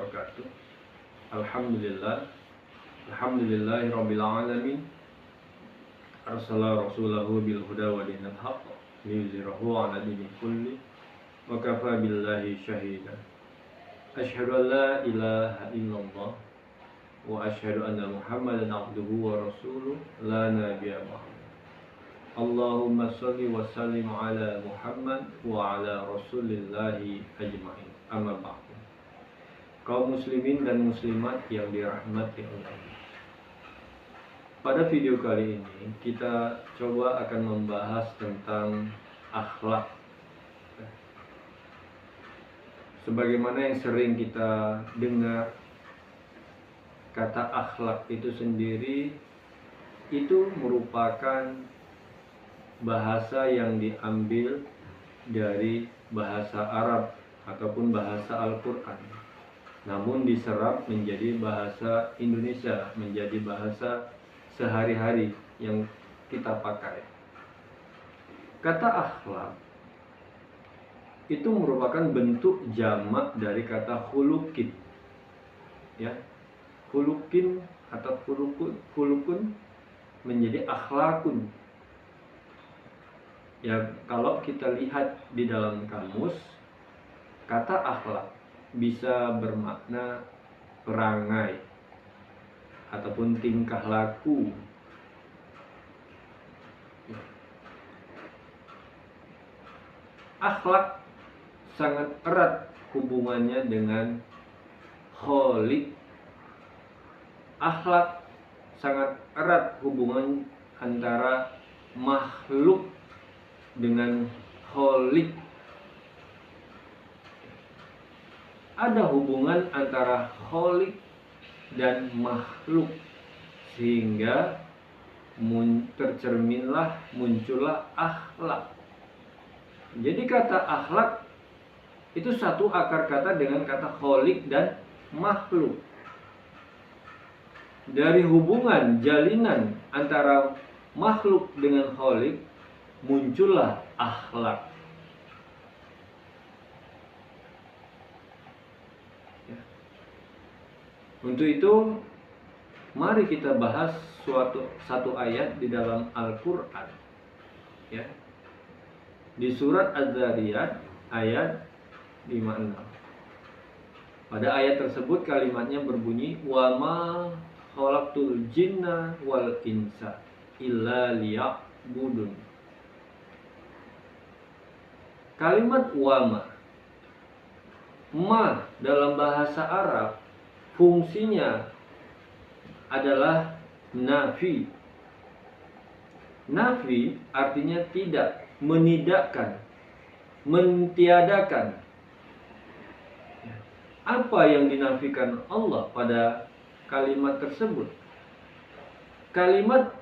wabarakatuh. Alhamdulillahirabbil alamin. Arsala rasulahu bil huda wa dinil haqq liyuzhirahu 'ala dini kulli wa kafa billahi syahida. Asyhadu an la ilaha illallah wa asyhadu anna Muhammadan abduhu wa rasuluh la nabiyya ba'dahu. Allahumma shalli wa sallim ala Muhammad wa ala rasulillahi ajma'in. Amma ba'du. Kaum muslimin dan muslimat yang dirahmati Allah. Pada video kali ini kita coba akan membahas tentang akhlak. Sebagaimana yang sering kita dengar, kata akhlak itu sendiri itu merupakan bahasa yang diambil dari bahasa Arab ataupun bahasa Al-Quran, namun diserap menjadi bahasa Indonesia, menjadi bahasa sehari-hari yang kita pakai. Kata akhlak itu merupakan bentuk jamak dari kata khuluqin, ya, khuluqin atau khuluqun menjadi akhlakun. Ya, kalau kita lihat di dalam kamus, kata akhlak bisa bermakna perangai ataupun tingkah laku. Akhlak sangat erat hubungannya dengan kholiq. Akhlak sangat erat hubungan antara makhluk dengan kholiq. Ada hubungan antara kholiq dan makhluk, sehingga muncullah akhlak. Jadi kata akhlak itu satu akar kata dengan kata kholiq dan makhluk. Dari hubungan jalinan antara makhluk dengan kholiq muncullah akhlak. Ya. Untuk itu, mari kita bahas satu ayat di dalam Al-Quran. Ya. Di surat Az-Zariyat ayat 56. Pada ayat tersebut kalimatnya berbunyi, wa ma khalaqtul jinna wal insa illa liya'budun. Kalimat wama, ma dalam bahasa Arab fungsinya adalah nafi. Nafi artinya tidak, menidakkan, mentiadakan. Apa yang dinafikan Allah pada kalimat tersebut? Kalimat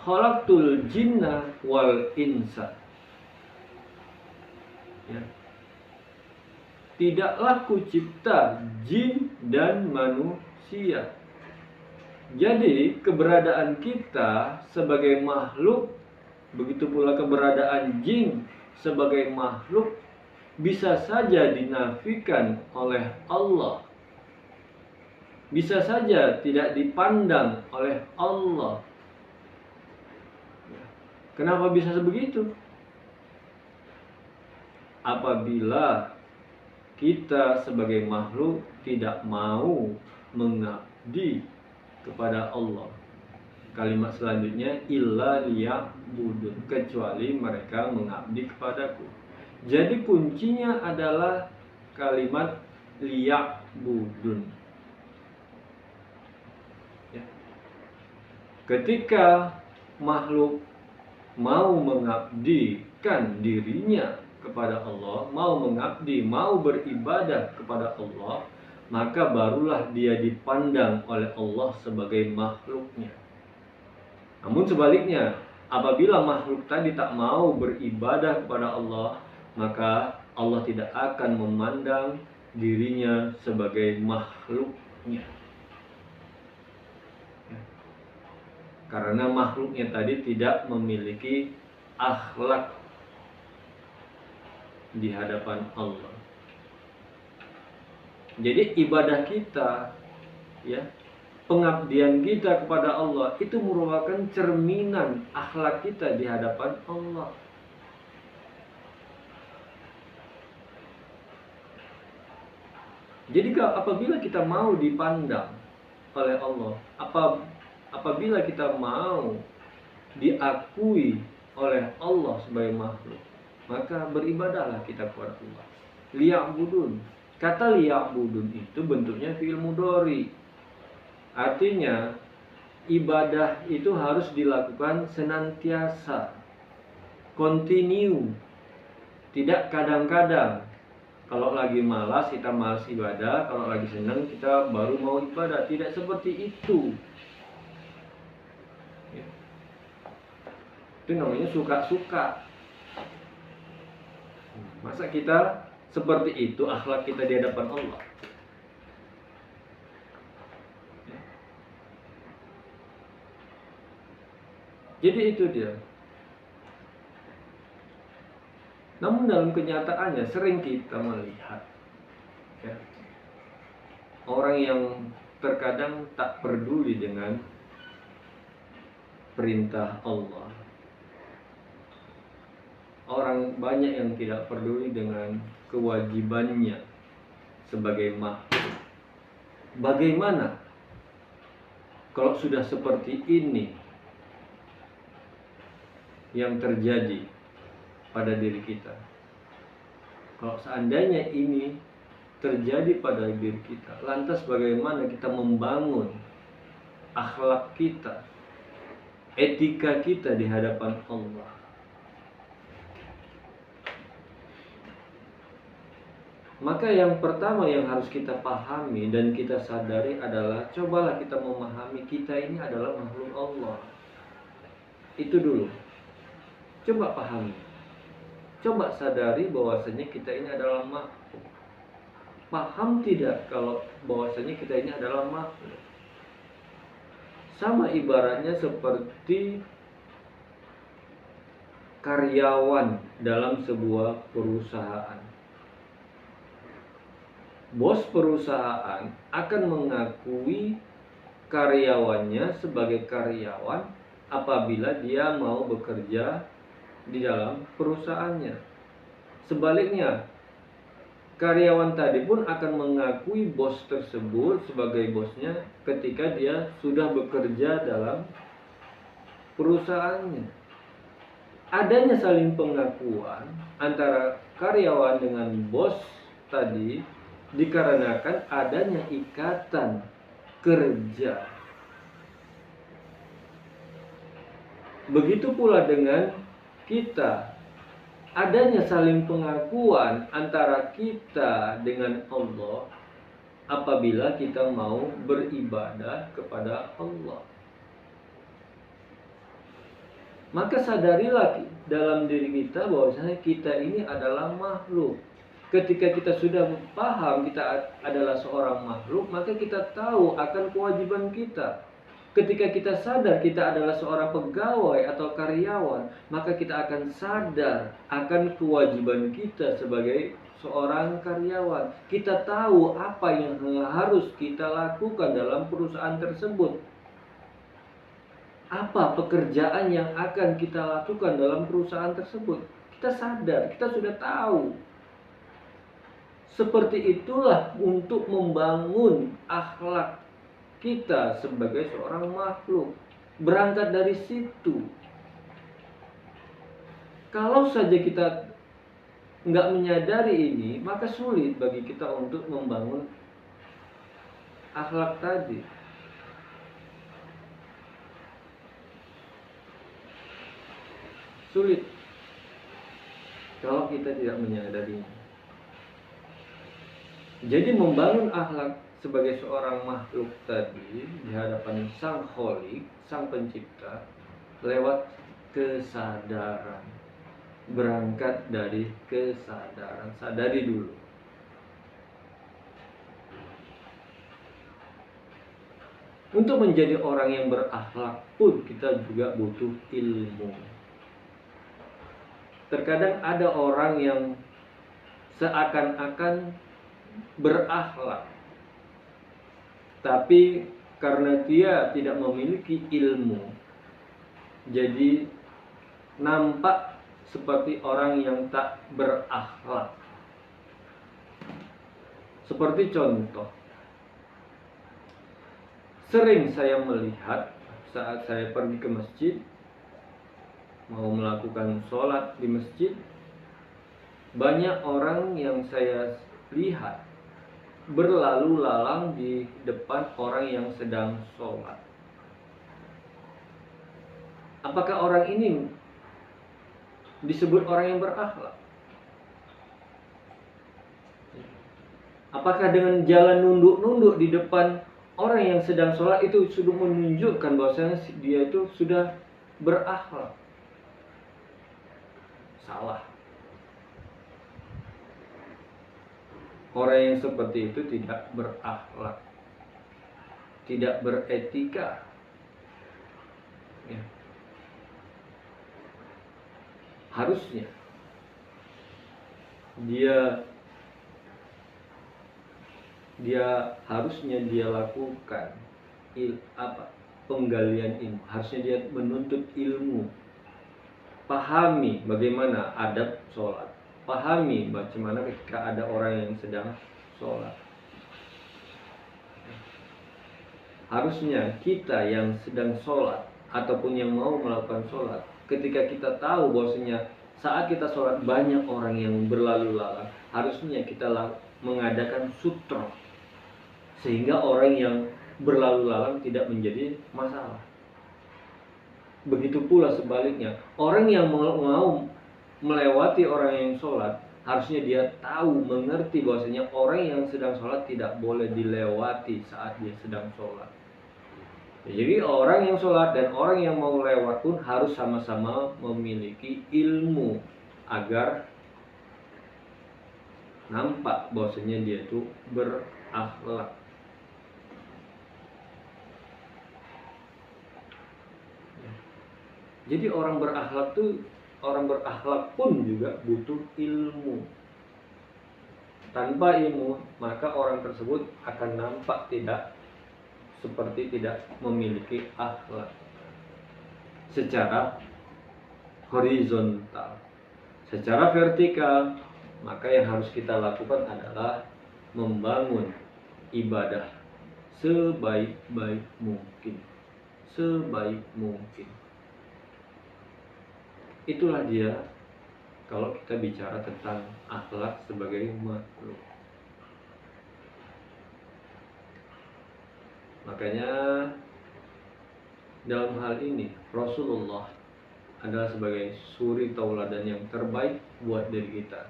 khalaqtul jinna wal insa. Ya. Tidaklah kucipta jin dan manusia. Jadi keberadaan kita sebagai makhluk, begitu pula keberadaan jin sebagai makhluk, bisa saja dinafikan oleh Allah, bisa saja tidak dipandang oleh Allah. Kenapa bisa sebegitu? Apabila kita sebagai makhluk tidak mau mengabdi kepada Allah. Kalimat selanjutnya, illa liya'budun, kecuali mereka mengabdi kepadaku. Jadi kuncinya adalah kalimat liya'budun. Ya. Ketika makhluk mau mengabdikan dirinya kepada Allah, mau mengabdi, mau beribadah kepada Allah, maka barulah dia dipandang oleh Allah sebagai makhluknya. Namun sebaliknya, apabila makhluk tadi tak mau beribadah kepada Allah, maka Allah tidak akan memandang dirinya sebagai makhluknya. Karena makhluknya tadi tidak memiliki akhlak di hadapan Allah. Jadi ibadah kita, ya, pengabdian kita kepada Allah itu merupakan cerminan akhlak kita di hadapan Allah. Jadi apabila kita mau dipandang oleh Allah, apabila kita mau diakui oleh Allah sebagai makhluk, maka beribadahlah kita kepada Allah. Liya'budun. Kata liya'budun itu bentuknya fi'il mudhari. Artinya ibadah itu harus dilakukan senantiasa, continue, tidak kadang-kadang. Kalau lagi malas kita malas ibadah, kalau lagi senang kita baru mau ibadah. Tidak seperti itu. Itu namanya suka-suka. Masa kita seperti itu akhlak kita di hadapan Allah? Jadi itu dia. Namun dalam kenyataannya sering kita melihat, ya, orang yang terkadang tak peduli dengan perintah Allah. Orang banyak yang tidak peduli dengan kewajibannya sebagai makhluk. Bagaimana kalau sudah seperti ini yang terjadi pada diri kita? Kalau seandainya ini terjadi pada diri kita, lantas bagaimana kita membangun akhlak kita, etika kita di hadapan Allah? Maka yang pertama yang harus kita pahami dan kita sadari adalah, cobalah kita memahami kita ini adalah makhluk Allah. Itu dulu. Coba pahami. Coba sadari bahwasanya kita ini adalah makhluk. Paham tidak kalau bahwasanya kita ini adalah makhluk? Sama ibaratnya seperti karyawan dalam sebuah perusahaan. Bos perusahaan akan mengakui karyawannya sebagai karyawan apabila dia mau bekerja di dalam perusahaannya. Sebaliknya, karyawan tadi pun akan mengakui bos tersebut sebagai bosnya ketika dia sudah bekerja dalam perusahaannya. Adanya saling pengakuan antara karyawan dengan bos tadi dikarenakan adanya ikatan kerja. Begitu pula dengan kita, adanya saling pengakuan antara kita dengan Allah apabila kita mau beribadah kepada Allah. Maka sadarilah dalam diri kita bahwasanya kita ini adalah makhluk. Ketika kita sudah paham kita adalah seorang makhluk, maka kita tahu akan kewajiban kita. Ketika kita sadar kita adalah seorang pegawai atau karyawan, maka kita akan sadar akan kewajiban kita sebagai seorang karyawan. Kita tahu apa yang harus kita lakukan dalam perusahaan tersebut. Apa pekerjaan yang akan kita lakukan dalam perusahaan tersebut? Kita sadar, kita sudah tahu. Seperti itulah untuk membangun akhlak kita sebagai seorang makhluk. Berangkat dari situ. Kalau saja kita nggak menyadari ini, maka sulit bagi kita untuk membangun akhlak tadi. Sulit kalau kita tidak menyadarinya. Jadi membangun akhlak sebagai seorang makhluk tadi di hadapan Sang Kholik, Sang Pencipta, lewat kesadaran. Berangkat dari kesadaran. Sadari dulu. Untuk menjadi orang yang berakhlak pun kita juga butuh ilmu. Terkadang ada orang yang seakan-akan berakhlak, tapi karena dia tidak memiliki ilmu, jadi nampak seperti orang yang tak berakhlak. Seperti contoh, sering saya melihat saat saya pergi ke masjid, mau melakukan sholat di masjid, banyak orang yang saya lihat berlalu lalang di depan orang yang sedang sholat. Apakah orang ini disebut orang yang berakhlak? Apakah dengan jalan nunduk-nunduk di depan orang yang sedang sholat itu sudah menunjukkan bahwasanya dia itu sudah berakhlak? Salah. Orang yang seperti itu tidak berakhlak, tidak beretika. Ya. Harusnya dia lakukan penggalian ilmu. Harusnya dia menuntut ilmu, pahami bagaimana adab sholat, pahami bagaimana ketika ada orang yang sedang sholat. Harusnya kita yang sedang sholat ataupun yang mau melakukan sholat, ketika kita tahu bahwasanya saat kita sholat banyak orang yang berlalu lalang, harusnya kita mengadakan sutra sehingga orang yang berlalu lalang tidak menjadi masalah. Begitu pula sebaliknya, orang yang mau melewati orang yang sholat, harusnya dia tahu, mengerti bahwasanya orang yang sedang sholat tidak boleh dilewati saat dia sedang sholat. Jadi orang yang sholat dan orang yang mau lewat pun harus sama-sama memiliki ilmu agar nampak bahwasanya dia itu berakhlak. Jadi orang berakhlak pun juga butuh ilmu. Tanpa ilmu, maka orang tersebut akan nampak tidak memiliki akhlak secara horizontal. Secara vertikal, maka yang harus kita lakukan adalah membangun ibadah sebaik-baik mungkin. Itulah dia kalau kita bicara tentang akhlak sebagai makhluk. Makanya dalam hal ini Rasulullah adalah sebagai suri tauladan yang terbaik buat diri kita.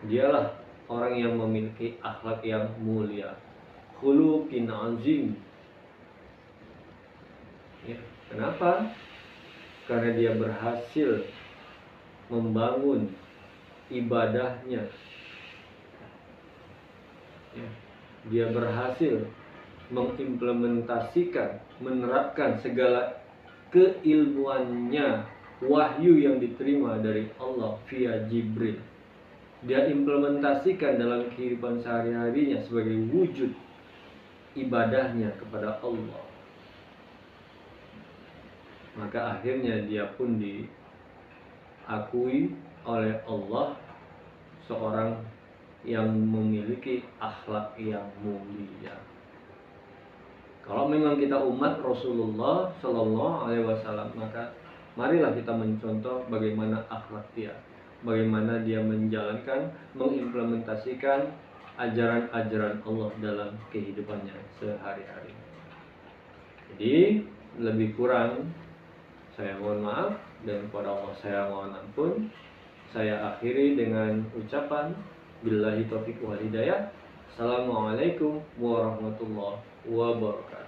Dialah orang yang memiliki akhlak yang mulia, khuluqin azim. Ya, kenapa? Karena dia berhasil membangun ibadahnya. Ya, dia berhasil mengimplementasikan, menerapkan segala keilmuannya, wahyu yang diterima dari Allah via Jibril. Dia implementasikan dalam kehidupan sehari-harinya sebagai wujud ibadahnya kepada Allah. Maka akhirnya dia pun diakui oleh Allah seorang yang memiliki akhlak yang mulia. Kalau memang kita umat Rasulullah Sallallahu Alaihi Wasallam, maka marilah kita mencontoh bagaimana akhlak dia, bagaimana dia menjalankan, mengimplementasikan ajaran-ajaran Allah dalam kehidupannya sehari-hari. Jadi lebih kurang saya mohon maaf dan kepada Allah saya mohon ampun. Saya akhiri dengan ucapan billahi taufiq wal hidayah. Assalamualaikum warahmatullahi wabarakatuh.